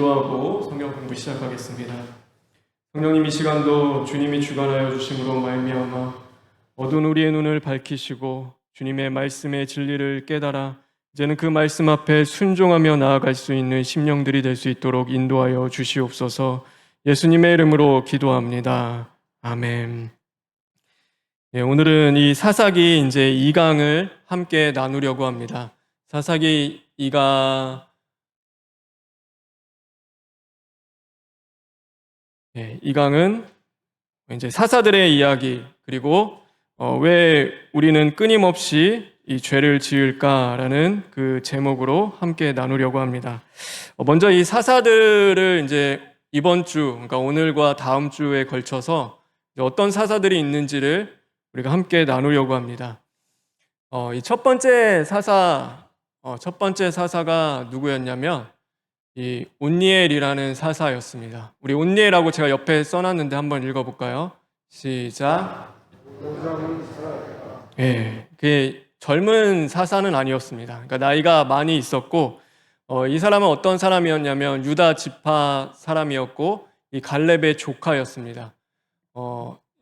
기도하고 성경 공부 시작하겠습니다. 성령님, 이 시간도 주님이 주관하여 주심으로 말미암아 어두운 우리의 눈을 밝히시고 주님의 말씀의 진리를 깨달아 이제는 그 말씀 앞에 순종하며 나아갈 수 있는 심령들이 될 수 있도록 인도하여 주시옵소서. 예수님의 이름으로 기도합니다. 아멘. 오늘은 이 사사기 이제 2강을 함께 나누려고 합니다. 사사기 2강, 이 강은 이제 사사들의 이야기, 그리고 왜 우리는 끊임없이 이 죄를 지을까라는 그 제목으로 함께 나누려고 합니다. 먼저 이 사사들을 이제 이번 주, 그러니까 오늘과 다음 주에 걸쳐서 어떤 사사들이 있는지를 우리가 함께 나누려고 합니다. 이 첫 번째 사사가 누구였냐면 이 온니엘이라는 사사였습니다. 우리 온니엘하고 제가 옆에 써놨는데 한번 읽어볼까요? 시작. 그게 젊은 사사는 아니었습니다. 그러니까 나이가 많이 있었고, 이 사람은 어떤 사람이었냐면 유다 지파 사람이었고, 이 갈렙의 조카였습니다.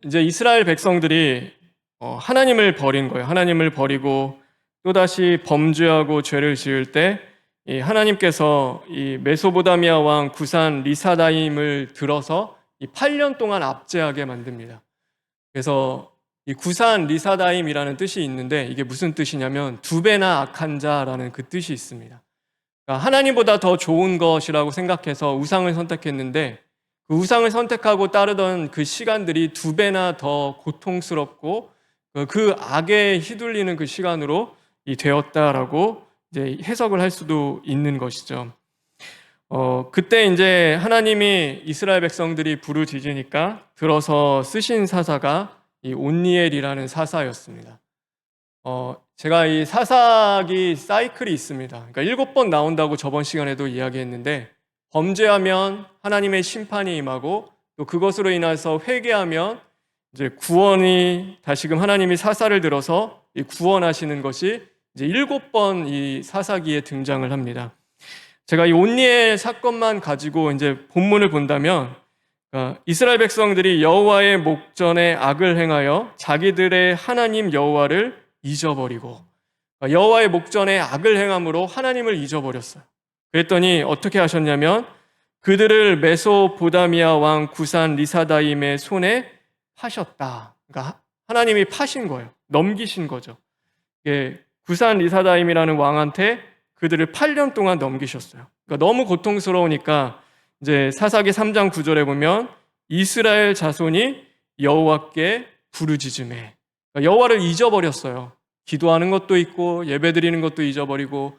이제 이스라엘 백성들이 하나님을 버린 거예요. 하나님을 버리고 또다시 범죄하고 죄를 지을 때 이 하나님께서 이 메소보다미아 왕 구산 리사다임을 들어서 이 8년 동안 압제하게 만듭니다. 그래서 이 구산 리사다임이라는 뜻이 있는데 이게 무슨 뜻이냐면 두 배나 악한 자라는 그 뜻이 있습니다. 그러니까 하나님보다 더 좋은 것이라고 생각해서 우상을 선택했는데 그 우상을 선택하고 따르던 그 시간들이 두 배나 더 고통스럽고 그 악에 휘둘리는 그 시간으로 되었다라고 이제 해석을 할 수도 있는 것이죠. 그때 이제 하나님이 이스라엘 백성들이 부르짖으니까 들어서 쓰신 사사가 이 온니엘이라는 사사였습니다. 제가 이 사사기 사이클이 있습니다. 그러니까 7번 나온다고 저번 시간에도 이야기했는데 범죄하면 하나님의 심판이 임하고 또 그것으로 인해서 회개하면 이제 구원이 다시금 하나님이 사사를 들어서 구원하시는 것이 이제 7번 이 사사기에 등장을 합니다. 제가 이 온니엘 사건만 가지고 이제 본문을 본다면 이스라엘 백성들이 여호와의 목전에 악을 행하여 자기들의 하나님 여호와를 잊어버리고 여호와의 목전에 악을 행함으로 하나님을 잊어버렸어요. 그랬더니 어떻게 하셨냐면 그들을 메소보다미아 왕 구산 리사다임의 손에 파셨다. 그러니까 하나님이 파신 거예요. 넘기신 거죠. 구산 리사다임이라는 왕한테 그들을 8년 동안 넘기셨어요. 그러니까 너무 고통스러우니까 이제 사사기 3장 9절에 보면 이스라엘 자손이 여호와께 부르짖으매, 그러니까 여호와를 잊어버렸어요. 기도하는 것도 있고 예배드리는 것도 잊어버리고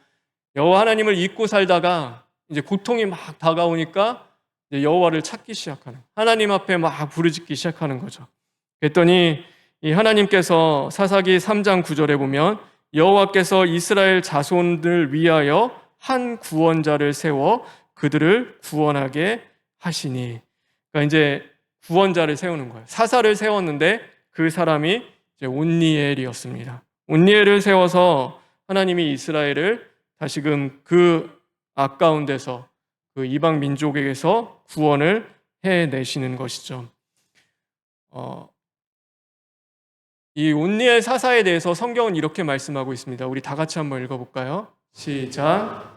여호와 하나님을 잊고 살다가 이제 고통이 막 다가오니까 이제 여호와를 찾기 시작하는, 하나님 앞에 막 부르짖기 시작하는 거죠. 그랬더니 이 하나님께서 사사기 3장 9절에 보면 여호와께서 이스라엘 자손들 위하여 한 구원자를 세워 그들을 구원하게 하시니, 그러니까 이제 구원자를 세우는 거예요. 사사를 세웠는데 그 사람이 이제 온니엘이었습니다. 온니엘을 세워서 하나님이 이스라엘을 다시금 그 아까운 데서 그 이방 민족에게서 구원을 해내시는 것이죠. 이 온니엘 사사에 대해서 성경은 이렇게 말씀하고 있습니다. 우리 다 같이 한번 읽어볼까요? 시작.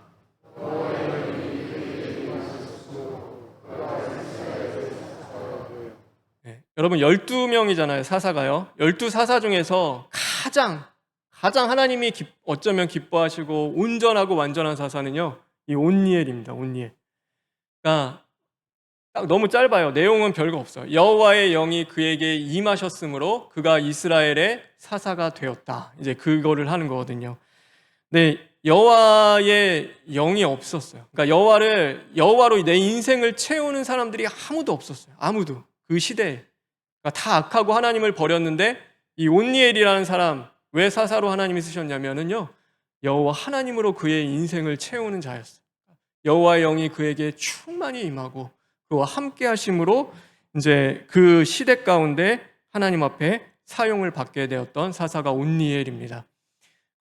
여러분 12명이잖아요, 사사가요. 12사사 중에서 가장 하나님이 어쩌면 기뻐하시고 온전하고 완전한 사사는요, 이 온니엘입니다. 온니엘. 그러니까 딱 너무 짧아요. 내용은 별거 없어요. 여호와의 영이 그에게 임하셨으므로 그가 이스라엘의 사사가 되었다. 이제 그거를 하는 거거든요. 근데 여호와의 영이 없었어요. 그러니까 여호와로 내 인생을 채우는 사람들이 아무도 없었어요. 아무도. 그 시대에. 그러니까 다 악하고 하나님을 버렸는데 이 온니엘이라는 사람, 왜 사사로 하나님이 쓰셨냐면은요, 여호와 하나님으로 그의 인생을 채우는 자였어요. 여호와의 영이 그에게 충만히 임하고 그와 함께 하심으로 이제 그 시대 가운데 하나님 앞에 사용을 받게 되었던 사사가 온니엘입니다.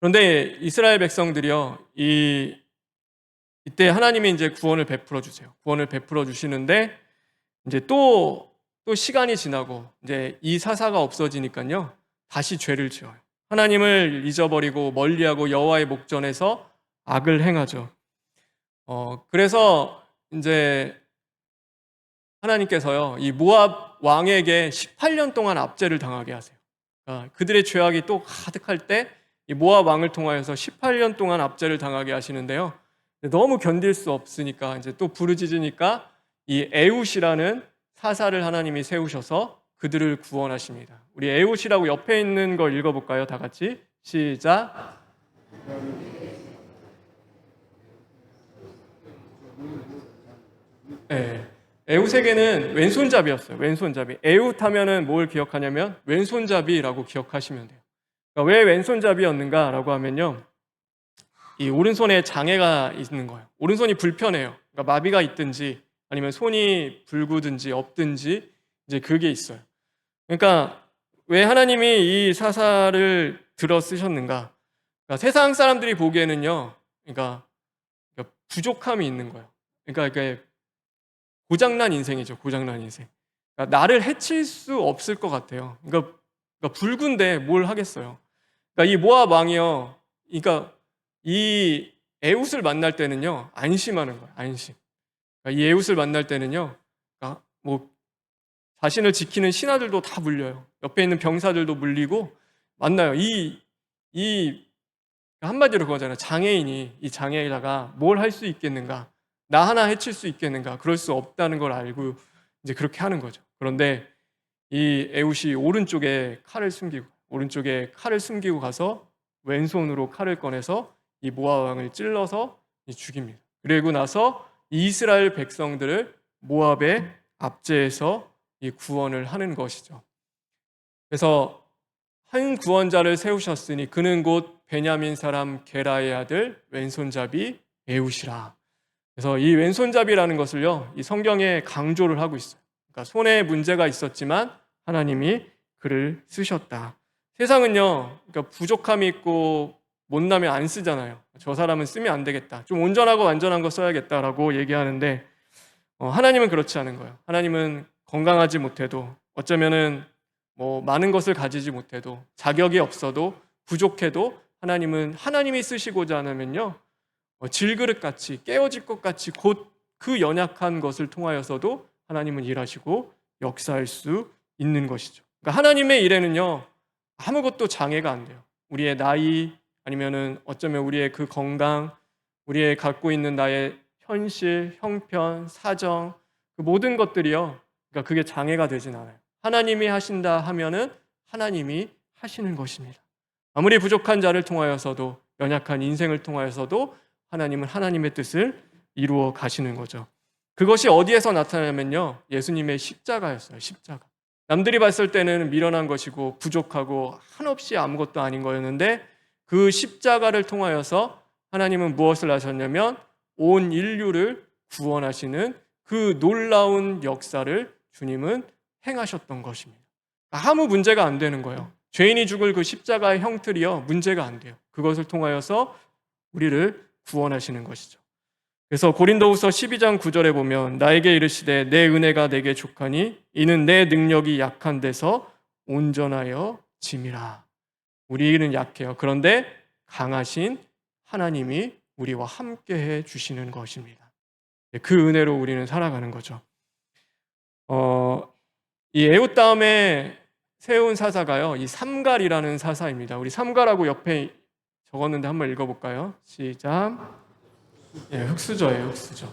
그런데 이스라엘 백성들이요, 이 이때 하나님이 이제 구원을 베풀어 주세요. 구원을 베풀어 주시는데 이제 또 시간이 지나고 이제 이 사사가 없어지니까요. 다시 죄를 지어요. 하나님을 잊어버리고 멀리하고 여호와의 목전에서 악을 행하죠. 그래서 이제 하나님께서요, 이 모압 왕에게 18년 동안 압제를 당하게 하세요. 그들의 죄악이 또 가득할 때 이 모압 왕을 통하여서 18년 동안 압제를 당하게 하시는데요. 너무 견딜 수 없으니까 이제 또 부르짖으니까 이 에웃이라는 사사를 하나님이 세우셔서 그들을 구원하십니다. 우리 에웃이라고 옆에 있는 거 읽어볼까요? 다 같이 시작. 네. 에웃에게는 왼손잡이였어요. 왼손잡이. 에웃 하면은 뭘 기억하냐면 왼손잡이라고 기억하시면 돼요. 그러니까 왜 왼손잡이였는가라고 하면요, 이 오른손에 장애가 있는 거예요. 오른손이 불편해요. 그러니까 마비가 있든지 아니면 손이 불구든지 없든지 이제 그게 있어요. 그러니까 왜 하나님이 이 사사를 들어 쓰셨는가? 그러니까 세상 사람들이 보기에는요, 그러니까 부족함이 있는 거예요. 그러니까 이게 고장난 인생이죠. 고장난 인생. 그러니까 나를 해칠 수 없을 것 같아요. 그러니까 불군데 뭘 하겠어요. 그러니까 이 모압 왕이요, 그러니까 이 에웃을 만날 때는요 안심하는 거예요. 안심. 그러니까 이 에웃을 만날 때는요, 그러니까 뭐 자신을 지키는 신하들도 다 물려요. 옆에 있는 병사들도 물리고 만나요. 이 한마디로 그거잖아요. 장애인이 이 장애에다가 뭘 할 수 있겠는가? 나 하나 해칠 수 있겠는가? 그럴 수 없다는 걸 알고 이제 그렇게 하는 거죠. 그런데 이 에웃이 오른쪽에 칼을 숨기고 가서 왼손으로 칼을 꺼내서 이 모압 왕을 찔러서 죽입니다. 그리고 나서 이스라엘 백성들을 모압의 압제에서 이 구원을 하는 것이죠. 그래서 한 구원자를 세우셨으니 그는 곧 베냐민 사람 게라의 아들 왼손잡이 에웃이라. 그래서 이 왼손잡이라는 것을요, 이 성경에 강조를 하고 있어요. 그러니까 손에 문제가 있었지만 하나님이 그를 쓰셨다. 세상은요, 그러니까 부족함이 있고 못나면 안 쓰잖아요. 저 사람은 쓰면 안 되겠다. 좀 온전하고 완전한 거 써야겠다라고 얘기하는데 하나님은 그렇지 않은 거예요. 하나님은 건강하지 못해도 어쩌면은 뭐 많은 것을 가지지 못해도 자격이 없어도 부족해도 하나님은 하나님이 쓰시고자 하면요, 질그릇같이 깨어질 것 같이 곧 그 연약한 것을 통하여서도 하나님은 일하시고 역사할 수 있는 것이죠. 그러니까 하나님의 일에는요 아무것도 장애가 안 돼요. 우리의 나이 아니면은 어쩌면 우리의 그 건강, 우리의 갖고 있는 나의 현실, 형편, 사정, 그 모든 것들이요, 그러니까 그게 장애가 되진 않아요. 하나님이 하신다 하면은 하나님이 하시는 것입니다. 아무리 부족한 자를 통하여서도, 연약한 인생을 통하여서도 하나님은 하나님의 뜻을 이루어 가시는 거죠. 그것이 어디에서 나타나냐면요, 예수님의 십자가였어요. 십자가. 남들이 봤을 때는 미련한 것이고 부족하고 한없이 아무것도 아닌 거였는데 그 십자가를 통하여서 하나님은 무엇을 하셨냐면 온 인류를 구원하시는 그 놀라운 역사를 주님은 행하셨던 것입니다. 아무 문제가 안 되는 거예요. 죄인이 죽을 그 십자가의 형틀이요, 문제가 안 돼요. 그것을 통하여서 우리를 구원하시는 것이죠. 그래서 고린도후서 12장 9절에 보면 나에게 이르시되 내 은혜가 내게 족하니 이는 내 능력이 약한 데서 온전하여 짐이라. 우리는 약해요. 그런데 강하신 하나님이 우리와 함께해 주시는 것입니다. 그 은혜로 우리는 살아가는 거죠. 이 에웃 다음에 세운 사사가요, 이 삼갈이라는 사사입니다. 우리 삼갈하고 옆에 적었는데 한번 읽어볼까요? 시작. 흑수저예요, 흑수저.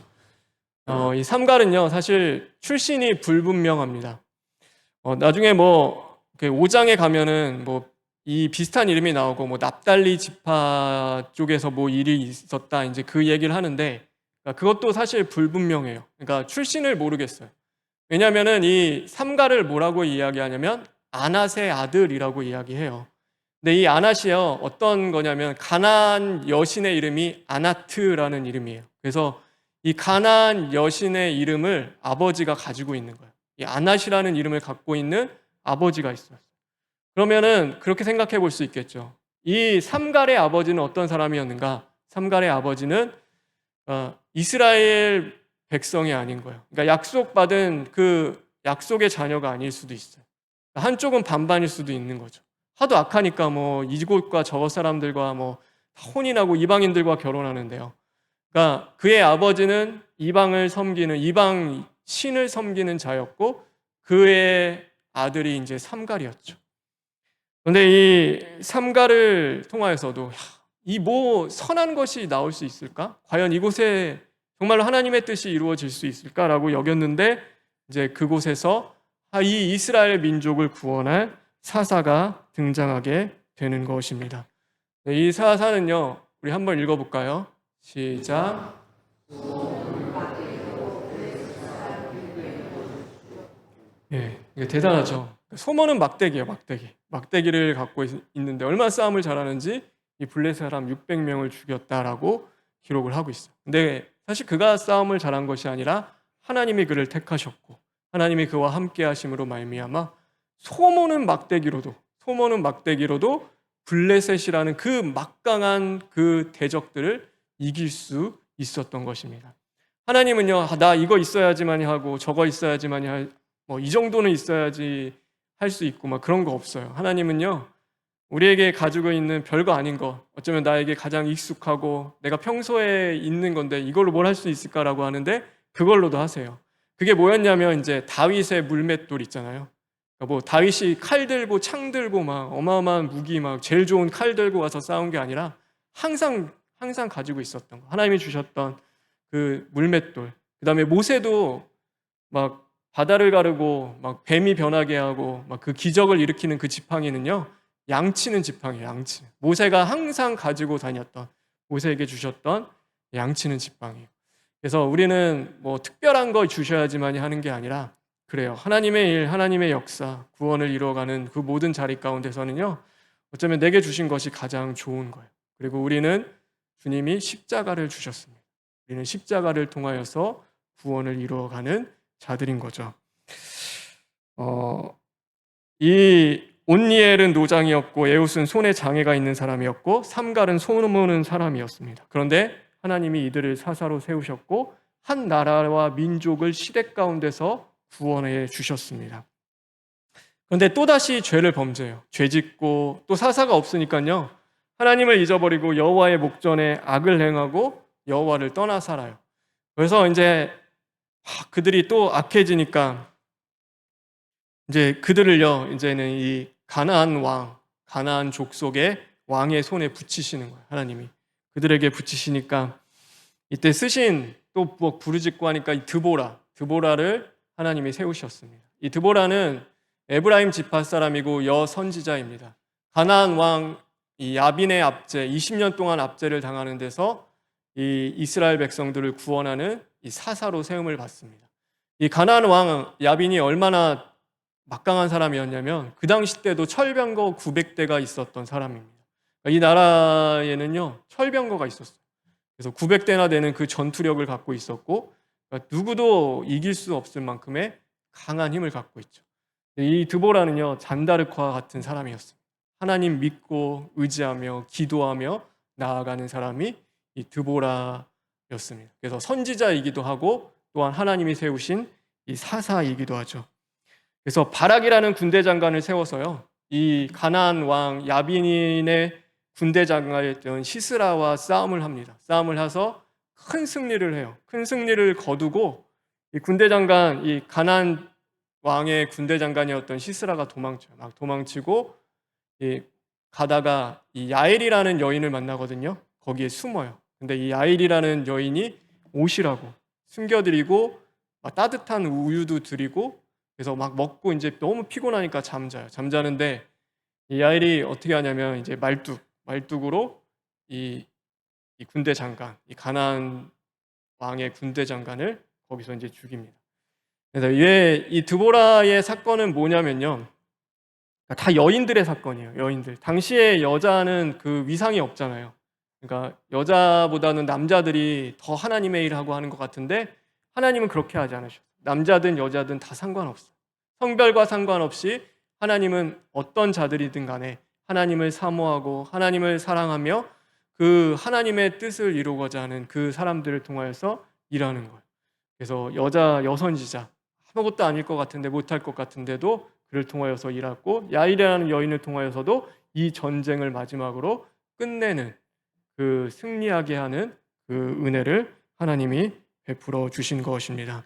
이 삼갈은요, 사실 출신이 불분명합니다. 나중에 뭐 5장에 가면은 뭐 이 비슷한 이름이 나오고 뭐 납달리 지파 쪽에서 뭐 일이 있었다 이제 그 얘기를 하는데, 그러니까 그것도 사실 불분명해요. 그러니까 출신을 모르겠어요. 왜냐하면은 이 삼갈을 뭐라고 이야기하냐면 아낫의 아들이라고 이야기해요. 근데 이 아낫이요, 어떤 거냐면 가나안 여신의 이름이 아나트라는 이름이에요. 그래서 이 가나안 여신의 이름을 아버지가 가지고 있는 거예요. 이 아낫이라는 이름을 갖고 있는 아버지가 있어요. 그러면은 그렇게 생각해 볼 수 있겠죠. 이 삼갈의 아버지는 어떤 사람이었는가? 삼갈의 아버지는 이스라엘 백성이 아닌 거예요. 그러니까 약속받은 그 약속의 자녀가 아닐 수도 있어요. 한쪽은 반반일 수도 있는 거죠. 하도 악하니까 뭐 이곳과 저곳 사람들과 뭐 혼인하고 이방인들과 결혼하는데요. 그러니까 그의 아버지는 이방을 섬기는 이방 신을 섬기는 자였고 그의 아들이 이제 삼갈이었죠. 그런데 이 삼갈을 통하여서도 이 뭐 선한 것이 나올 수 있을까? 과연 이곳에 정말로 하나님의 뜻이 이루어질 수 있을까라고 여겼는데 이제 그곳에서 이 이스라엘 민족을 구원할 사사가 등장하게 되는 것입니다. 이 사사는요, 우리 한번 읽어볼까요? 시작. 예, 이게 대단하죠. 소모는 막대기예요, 막대기. 막대기를 갖고 있는데 얼마나 싸움을 잘하는지 이 블레셋 사람 600명을 죽였다라고 기록을 하고 있어요. 근데 사실 그가 싸움을 잘한 것이 아니라 하나님이 그를 택하셨고 하나님이 그와 함께 하심으로 말미암아 소모는 막대기로도 블레셋이라는 그 막강한 그 대적들을 이길 수 있었던 것입니다. 하나님은요, 나 이거 있어야지만이 하고 저거 있어야지만이 뭐 이 정도는 있어야지 할 수 있고 막 그런 거 없어요. 하나님은요, 우리에게 가지고 있는 별거 아닌 거, 어쩌면 나에게 가장 익숙하고 내가 평소에 있는 건데 이걸로 뭘 할 수 있을까라고 하는데 그걸로도 하세요. 그게 뭐였냐면 이제 다윗의 물맷돌 있잖아요. 그러니까 뭐 다윗이 칼 들고 창 들고 막 어마어마한 무기 막 제일 좋은 칼 들고 와서 싸운 게 아니라 항상 가지고 있었던 거. 하나님이 주셨던 그 물맷돌. 그다음에 모세도 막 바다를 가르고 막 뱀이 변하게 하고 막 그 기적을 일으키는 그 지팡이는요. 양치는 지팡이에요. 양치. 모세가 항상 가지고 다녔던 모세에게 주셨던 양치는 지팡이에요. 그래서 우리는 뭐 특별한 거 주셔야지만이 하는 게 아니라 그래요. 하나님의 일, 하나님의 역사, 구원을 이루어가는 그 모든 자리 가운데서는요. 어쩌면 내게 주신 것이 가장 좋은 거예요. 그리고 우리는 주님이 십자가를 주셨습니다. 우리는 십자가를 통하여서 구원을 이루어가는 자들인 거죠. 이 온니엘은 노장이었고 에웃은 손에 장애가 있는 사람이었고 삼갈은 소모는 사람이었습니다. 그런데 하나님이 이들을 사사로 세우셨고 한 나라와 민족을 시대 가운데서 구원해 주셨습니다. 그런데 또다시 죄를 범죄해요. 죄짓고 또 사사가 없으니까요. 하나님을 잊어버리고 여호와의 목전에 악을 행하고 여호와를 떠나 살아요. 그래서 이제 그들이 또 악해지니까 이제 그들을요, 이제는 이 가나안 족속의 왕의 손에 붙이시는 거예요. 하나님이 그들에게 붙이시니까 이때 쓰신 또 뭐 부르짖고 하니까 이 드보라를 하나님이 세우셨습니다. 이 드보라는 에브라임 지파 사람이고 여선지자입니다. 가나안 왕 이 야빈의 압제 20년 동안 압제를 당하는 데서 이 이스라엘 백성들을 구원하는 이 사사로 세움을 받습니다. 이 가나안 왕 야빈이 얼마나 막강한 사람이었냐면 그 당시 때도 철병거 900대가 있었던 사람입니다. 이 나라에는요 철병거가 있었어요. 그래서 900대나 되는 그 전투력을 갖고 있었고 누구도 이길 수 없을 만큼의 강한 힘을 갖고 있죠. 이 드보라는요 잔다르크와 같은 사람이었어요. 하나님 믿고 의지하며 기도하며 나아가는 사람이 이 드보라였습니다. 그래서 선지자이기도 하고 또한 하나님이 세우신 이 사사이기도 하죠. 그래서 바락이라는 군대 장관을 세워서요. 이 가나안 왕 야빈의 군대 장관이었던 시스라와 싸움을 합니다. 싸움을 해서 큰 승리를 해요. 큰 승리를 거두고 이 군대 장관, 이 가나안 왕의 군대 장관이었던 시스라가 도망쳐요. 막 도망치고 가다가 이 야엘이라는 여인을 만나거든요. 거기에 숨어요. 근데 이 야엘이라는 여인이 오시라고 숨겨드리고 따뜻한 우유도 드리고 그래서 막 먹고 이제 너무 피곤하니까 잠자요. 잠자는데 이 야엘이 어떻게 하냐면 이제 말뚝으로 이 군대 장관, 이 가나안 왕의 군대 장관을 거기서 이제 죽입니다. 그래서 이 드보라의 사건은 뭐냐면요. 다 여인들의 사건이에요. 여인들. 당시에 여자는 그 위상이 없잖아요. 그러니까 여자보다는 남자들이 더 하나님의 일을 하고 하는 것 같은데 하나님은 그렇게 하지 않으셨어요. 남자든 여자든 다 상관없어요. 성별과 상관없이 하나님은 어떤 자들이든 간에 하나님을 사모하고 하나님을 사랑하며 그 하나님의 뜻을 이루고자 하는 그 사람들을 통하여서 일하는 거예요. 그래서 여선지자 아무것도 아닐 것 같은데 못할 것 같은데도 그를 통하여서 일하고 야일이라는 여인을 통하여서도 이 전쟁을 마지막으로 끝내는 그 승리하게 하는 그 은혜를 하나님이 베풀어 주신 것입니다.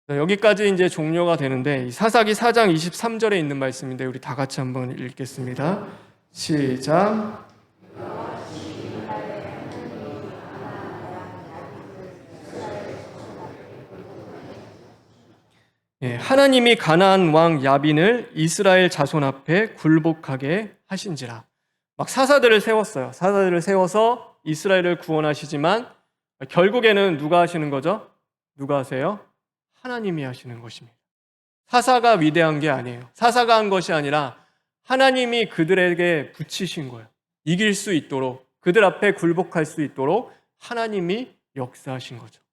여기까지 이제 종료가 되는데 사사기 4장 23절에 있는 말씀인데 우리 다 같이 한번 읽겠습니다. 시작. 하나님이 가나안 왕 야빈을 이스라엘 자손 앞에 굴복하게 하신지라. 막 사사들을 세웠어요. 사사들을 세워서 이스라엘을 구원하시지만 결국에는 누가 하시는 거죠? 누가 하세요? 하나님이 하시는 것입니다. 사사가 위대한 게 아니에요. 사사가 한 것이 아니라 하나님이 그들에게 붙이신 거예요. 이길 수 있도록, 그들 앞에 굴복할 수 있도록 하나님이 역사하신 거죠.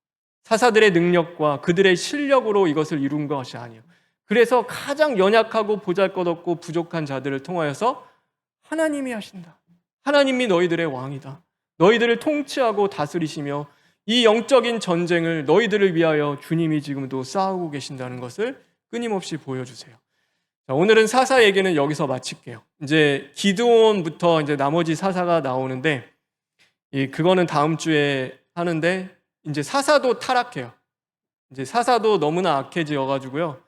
사사들의 능력과 그들의 실력으로 이것을 이룬 것이 아니에요. 그래서 가장 연약하고 보잘것없고 부족한 자들을 통하여서 하나님이 하신다. 하나님이 너희들의 왕이다. 너희들을 통치하고 다스리시며 이 영적인 전쟁을 너희들을 위하여 주님이 지금도 싸우고 계신다는 것을 끊임없이 보여주세요. 자, 오늘은 사사 얘기는 여기서 마칠게요. 이제 기드온부터 이제 나머지 사사가 나오는데 그거는 다음 주에 하는데 이제 사사도 타락해요. 이제 사사도 너무나 악해지어 가지고요.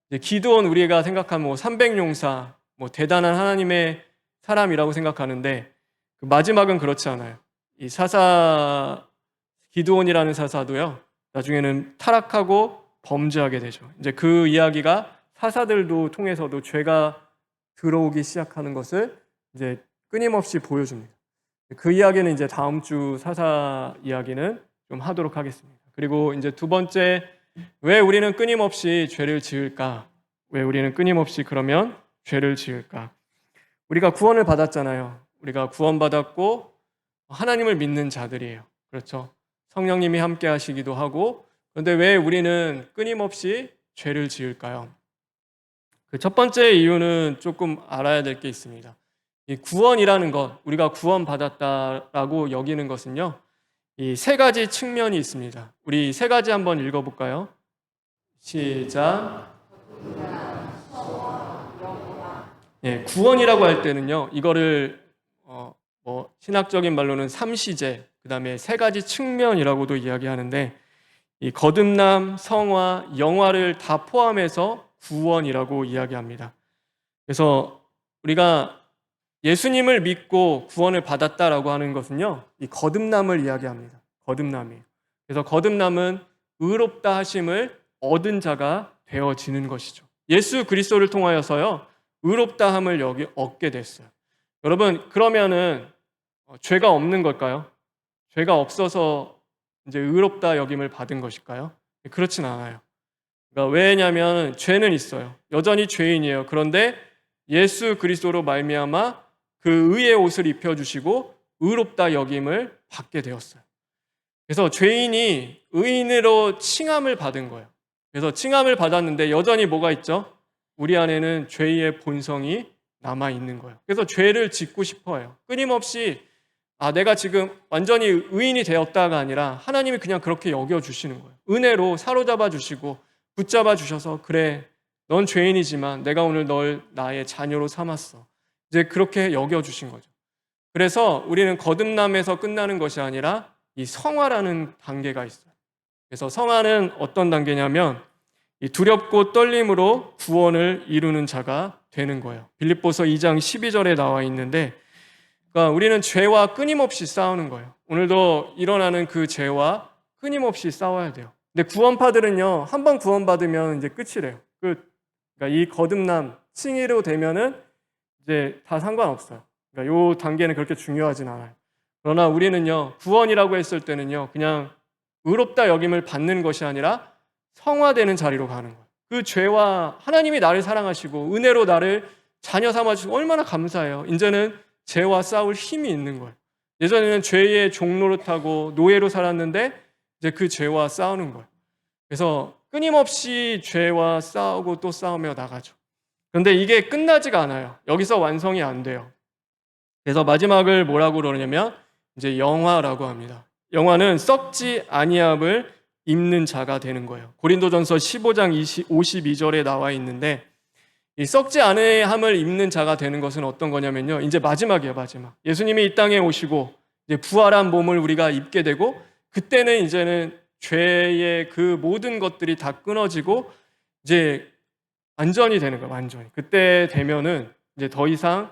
이제 기드온 우리가 생각하면 300용사 대단한 하나님의 사람이라고 생각하는데 그 마지막은 그렇지 않아요. 이 사사 기드온이라는 사사도요. 나중에는 타락하고 범죄하게 되죠. 이제 그 이야기가 사사들도 통해서도 죄가 들어오기 시작하는 것을 이제 끊임없이 보여줍니다. 그 이야기는 이제 다음 주 사사 이야기는 좀 하도록 하겠습니다. 그리고 이제 두 번째, 왜 우리는 끊임없이 죄를 지을까? 왜 우리는 끊임없이 그러면 죄를 지을까? 우리가 구원을 받았잖아요. 우리가 구원받았고 하나님을 믿는 자들이에요. 그렇죠? 성령님이 함께 하시기도 하고, 그런데 왜 우리는 끊임없이 죄를 지을까요? 그 첫 번째 이유는 조금 알아야 될 게 있습니다. 이 구원이라는 것, 우리가 구원받았다라고 여기는 것은요, 이 세 가지 측면이 있습니다. 우리 세 가지 한번 읽어볼까요? 시작. 구원이라고 할 때는요, 이거를 신학적인 말로는 삼시제, 그 다음에 세 가지 측면이라고도 이야기하는데, 이 거듭남, 성화, 영화를 다 포함해서 구원이라고 이야기합니다. 그래서 우리가 예수님을 믿고 구원을 받았다라고 하는 것은요, 이 거듭남을 이야기합니다. 거듭남이에요. 그래서 거듭남은 의롭다 하심을 얻은 자가 되어지는 것이죠. 예수 그리스도를 통하여서요, 의롭다함을 여기 얻게 됐어요. 여러분, 그러면은 죄가 없는 걸까요? 죄가 없어서 이제 의롭다 여김을 받은 것일까요? 그렇진 않아요. 그러니까 왜냐하면 죄는 있어요. 여전히 죄인이에요. 그런데 예수 그리스도로 말미암아 그 의의 옷을 입혀주시고 의롭다 여김을 받게 되었어요. 그래서 죄인이 의인으로 칭함을 받은 거예요. 그래서 칭함을 받았는데 여전히 뭐가 있죠? 우리 안에는 죄의 본성이 남아 있는 거예요. 그래서 죄를 짓고 싶어요. 끊임없이 내가 지금 완전히 의인이 되었다가 아니라 하나님이 그냥 그렇게 여겨주시는 거예요. 은혜로 사로잡아 주시고 붙잡아 주셔서 그래, 넌 죄인이지만 내가 오늘 널 나의 자녀로 삼았어. 이제 그렇게 여겨주신 거죠. 그래서 우리는 거듭남에서 끝나는 것이 아니라 이 성화라는 단계가 있어요. 그래서 성화는 어떤 단계냐면 이 두렵고 떨림으로 구원을 이루는 자가 되는 거예요. 빌립보서 2장 12절에 나와 있는데, 그러니까 우리는 죄와 끊임없이 싸우는 거예요. 오늘도 일어나는 그 죄와 끊임없이 싸워야 돼요. 근데 구원파들은요, 한 번 구원받으면 이제 끝이래요. 끝. 그러니까 이 거듭남, 칭의로 되면은 이제 다 상관없어요. 그러니까 이 단계는 그렇게 중요하진 않아요. 그러나 우리는요, 구원이라고 했을 때는요, 그냥 의롭다 여김을 받는 것이 아니라 성화되는 자리로 가는 거예요. 그 죄와 하나님이 나를 사랑하시고 은혜로 나를 자녀 삼아주시고 얼마나 감사해요. 이제는 죄와 싸울 힘이 있는 거예요. 예전에는 죄의 종노릇하고 노예로 살았는데 이제 그 죄와 싸우는 거예요. 그래서 끊임없이 죄와 싸우고 또 싸우며 나가죠. 그런데 이게 끝나지가 않아요. 여기서 완성이 안 돼요. 그래서 마지막을 뭐라고 그러냐면 이제 영화라고 합니다. 영화는 썩지 아니함을 입는 자가 되는 거예요. 고린도전서 15장 52절에 나와 있는데 이 썩지 아니함을 입는 자가 되는 것은 어떤 거냐면요. 이제 마지막이에요, 마지막. 예수님이 이 땅에 오시고 이제 부활한 몸을 우리가 입게 되고 그때는 이제는 죄의 그 모든 것들이 다 끊어지고 이제 완전히 되는 거예요, 완전히. 그때 되면은 이제 더 이상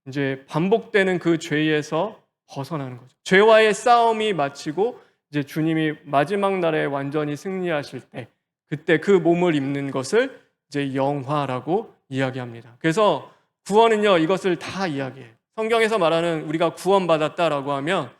이제 반복되는 그 죄에서 벗어나는 거죠. 죄와의 싸움이 마치고 이제 주님이 마지막 날에 완전히 승리하실 때 그때 그 몸을 입는 것을 이제 영화라고 이야기합니다. 그래서 구원은요, 이것을 다 이야기해요. 성경에서 말하는 우리가 구원받았다라고 하면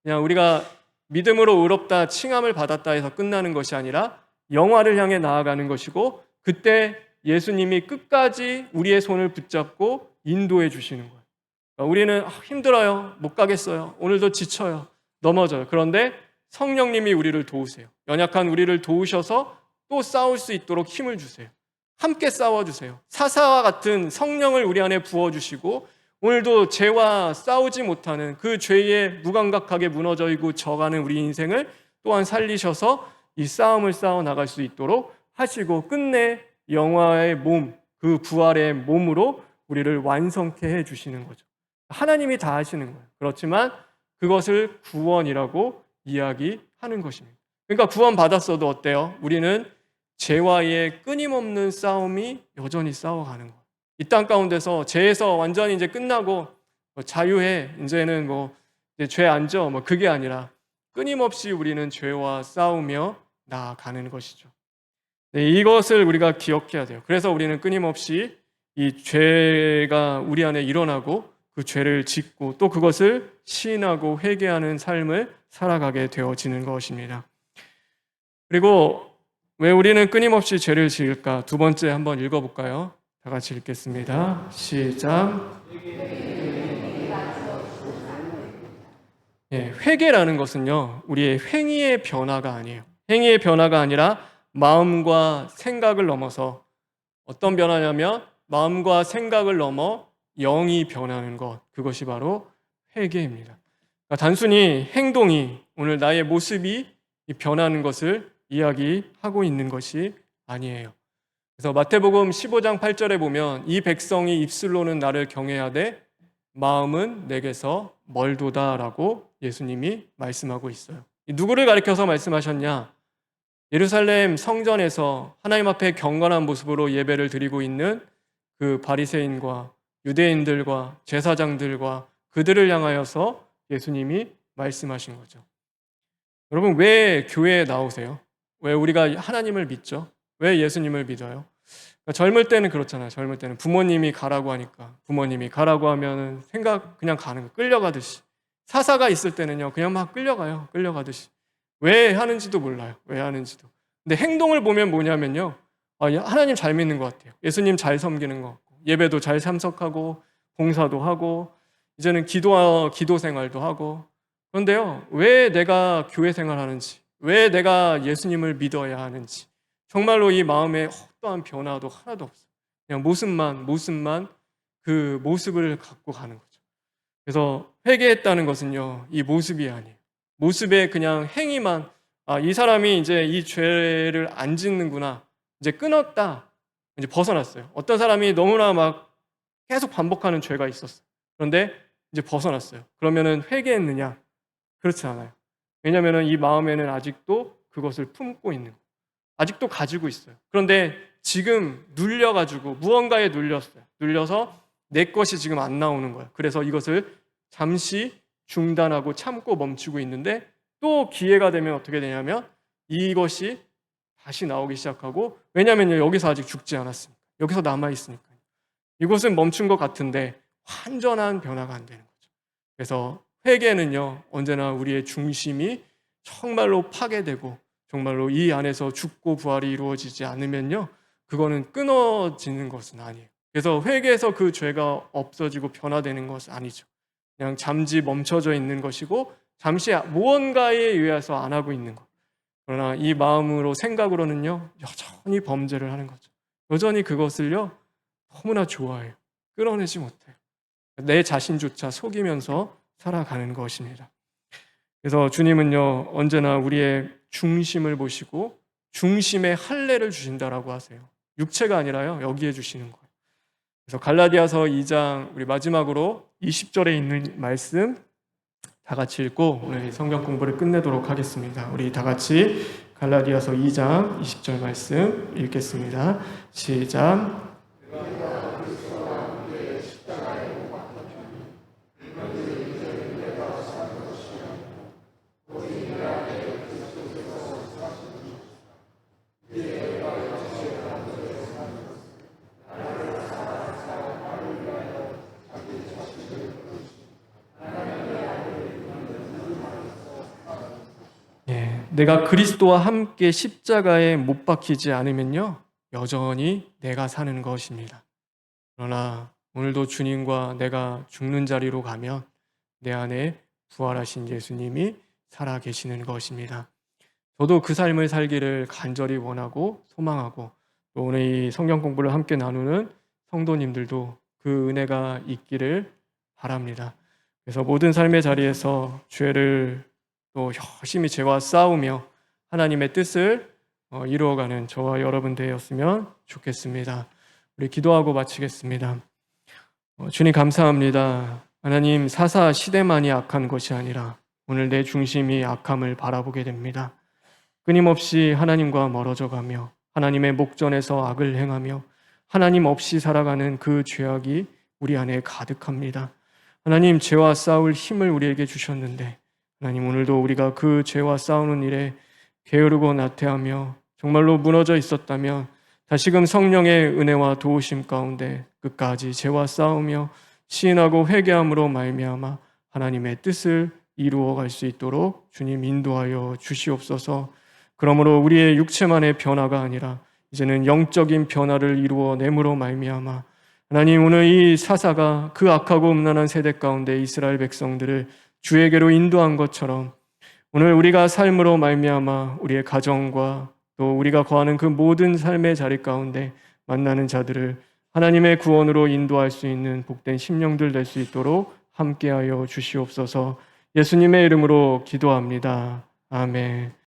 그냥 우리가 믿음으로 의롭다, 칭함을 받았다 해서 끝나는 것이 아니라 영화를 향해 나아가는 것이고 그때 예수님이 끝까지 우리의 손을 붙잡고 인도해 주시는 거예요. 우리는 힘들어요. 못 가겠어요. 오늘도 지쳐요. 넘어져요. 그런데 성령님이 우리를 도우세요. 연약한 우리를 도우셔서 또 싸울 수 있도록 힘을 주세요. 함께 싸워주세요. 사사와 같은 성령을 우리 안에 부어주시고 오늘도 죄와 싸우지 못하는 그 죄에 무감각하게 무너져 있고 져가는 우리 인생을 또한 살리셔서 이 싸움을 싸워 나갈 수 있도록 하시고 끝내 영화의 몸, 그 부활의 몸으로 우리를 완성케 해주시는 거죠. 하나님이 다 하시는 거예요. 그렇지만 그것을 구원이라고 이야기하는 것입니다. 그러니까 구원 받았어도 어때요? 우리는 죄와의 끊임없는 싸움이 여전히 싸워가는 거예요. 이 땅 가운데서 죄에서 완전히 이제 끝나고 자유해 이제는 이제 죄 안 져 그게 아니라 끊임없이 우리는 죄와 싸우며 나아가는 것이죠. 네, 이것을 우리가 기억해야 돼요. 그래서 우리는 끊임없이 이 죄가 우리 안에 일어나고 그 죄를 짓고 또 그것을 시인하고 회개하는 삶을 살아가게 되어지는 것입니다. 그리고 왜 우리는 끊임없이 죄를 지을까? 두 번째 한번 읽어볼까요? 다 같이 읽겠습니다. 시작. 회개라는 것은요, 우리의 행위의 변화가 아니에요. 행위의 변화가 아니라 마음과 생각을 넘어서 어떤 변화냐면 마음과 생각을 넘어 영이 변하는 것, 그것이 바로 회개입니다. 그러니까 단순히 행동이 오늘 나의 모습이 변하는 것을 이야기하고 있는 것이 아니에요. 그래서 마태복음 15장 8절에 보면 이 백성이 입술로는 나를 경외하되 마음은 내게서 멀도다라고 예수님이 말씀하고 있어요. 누구를 가리켜서 말씀하셨냐? 예루살렘 성전에서 하나님 앞에 경건한 모습으로 예배를 드리고 있는 그 바리새인과 유대인들과 제사장들과 그들을 향하여서 예수님이 말씀하신 거죠. 여러분, 왜 교회에 나오세요? 왜 우리가 하나님을 믿죠? 왜 예수님을 믿어요? 그러니까 젊을 때는 그렇잖아요. 젊을 때는 부모님이 가라고 하니까 부모님이 가라고 하면은 생각 그냥 가는 거 끌려가듯이. 사사가 있을 때는요 그냥 막 끌려가요. 끌려가듯이. 왜 하는지도 몰라요. 왜 하는지도. 근데 행동을 보면 뭐냐면요, 하나님 잘 믿는 것 같아요. 예수님 잘 섬기는 것 같고 예배도 잘 참석하고 봉사도 하고 이제는 기도 생활도 하고. 그런데요, 왜 내가 교회 생활하는지, 왜 내가 예수님을 믿어야 하는지 정말로 이 마음에 어떠한 변화도 하나도 없어요. 그냥 모습만 그 모습을 갖고 가는 거죠. 그래서 회개했다는 것은요, 이 모습이 아니에요. 모습에 그냥 행위만, 이 사람이 이제 이 죄를 안 짓는구나, 이제 끊었다, 이제 벗어났어요. 어떤 사람이 너무나 막 계속 반복하는 죄가 있었어요. 그런데 이제 벗어났어요. 그러면은 회개했느냐? 그렇지 않아요. 왜냐하면 이 마음에는 아직도 그것을 품고 있는 거예요. 아직도 가지고 있어요. 그런데 지금 눌려가지고 무언가에 눌렸어요. 눌려서 내 것이 지금 안 나오는 거예요. 그래서 이것을 잠시 중단하고 참고 멈추고 있는데 또 기회가 되면 어떻게 되냐면 이것이 다시 나오기 시작하고, 왜냐하면 여기서 아직 죽지 않았으니까, 여기서 남아있으니까요. 이곳은 멈춘 것 같은데 완전한 변화가 안 되는 거죠. 그래서 회개는요, 언제나 우리의 중심이 정말로 파괴되고 정말로 이 안에서 죽고 부활이 이루어지지 않으면요, 그거는 끊어지는 것은 아니에요. 그래서 회개해서 그 죄가 없어지고 변화되는 것은 아니죠. 그냥 잠시 멈춰져 있는 것이고 잠시 무언가에 의해서 안 하고 있는 것. 그러나 이 마음으로 생각으로는요, 여전히 범죄를 하는 거죠. 여전히 그것을요 너무나 좋아해요. 끌어내지 못해요. 내 자신조차 속이면서 살아가는 것입니다. 그래서 주님은요, 언제나 우리의 중심을 보시고 중심의 할례를 주신다라고 하세요. 육체가 아니라요, 여기에 주시는 거예요. 그래서 갈라디아서 2장 우리 마지막으로 20절에 있는 말씀 다 같이 읽고 오늘 성경 공부를 끝내도록 하겠습니다. 우리 다 같이 갈라디아서 2장 20절 말씀 읽겠습니다. 시작. 내가 그리스도와 함께 십자가에 못 박히지 않으면요, 여전히 내가 사는 것입니다. 그러나 오늘도 주님과 내가 죽는 자리로 가면 내 안에 부활하신 예수님이 살아 계시는 것입니다. 저도 그 삶을 살기를 간절히 원하고 소망하고, 또 오늘 이 성경 공부를 함께 나누는 성도님들도 그 은혜가 있기를 바랍니다. 그래서 모든 삶의 자리에서 죄를 또 열심히 죄와 싸우며 하나님의 뜻을 이루어가는 저와 여러분 되었으면 좋겠습니다. 우리 기도하고 마치겠습니다. 주님 감사합니다. 하나님, 사사 시대만이 악한 것이 아니라 오늘 내 중심이 악함을 바라보게 됩니다. 끊임없이 하나님과 멀어져 가며 하나님의 목전에서 악을 행하며 하나님 없이 살아가는 그 죄악이 우리 안에 가득합니다. 하나님, 죄와 싸울 힘을 우리에게 주셨는데 하나님, 오늘도 우리가 그 죄와 싸우는 일에 게으르고 나태하며 정말로 무너져 있었다면 다시금 성령의 은혜와 도우심 가운데 끝까지 죄와 싸우며 시인하고 회개함으로 말미암아 하나님의 뜻을 이루어 갈 수 있도록 주님 인도하여 주시옵소서. 그러므로 우리의 육체만의 변화가 아니라 이제는 영적인 변화를 이루어 내므로 말미암아 하나님, 오늘 이 사사가 그 악하고 음란한 세대 가운데 이스라엘 백성들을 주에게로 인도한 것처럼 오늘 우리가 삶으로 말미암아 우리의 가정과 또 우리가 거하는 그 모든 삶의 자리 가운데 만나는 자들을 하나님의 구원으로 인도할 수 있는 복된 심령들 될 수 있도록 함께하여 주시옵소서. 예수님의 이름으로 기도합니다. 아멘.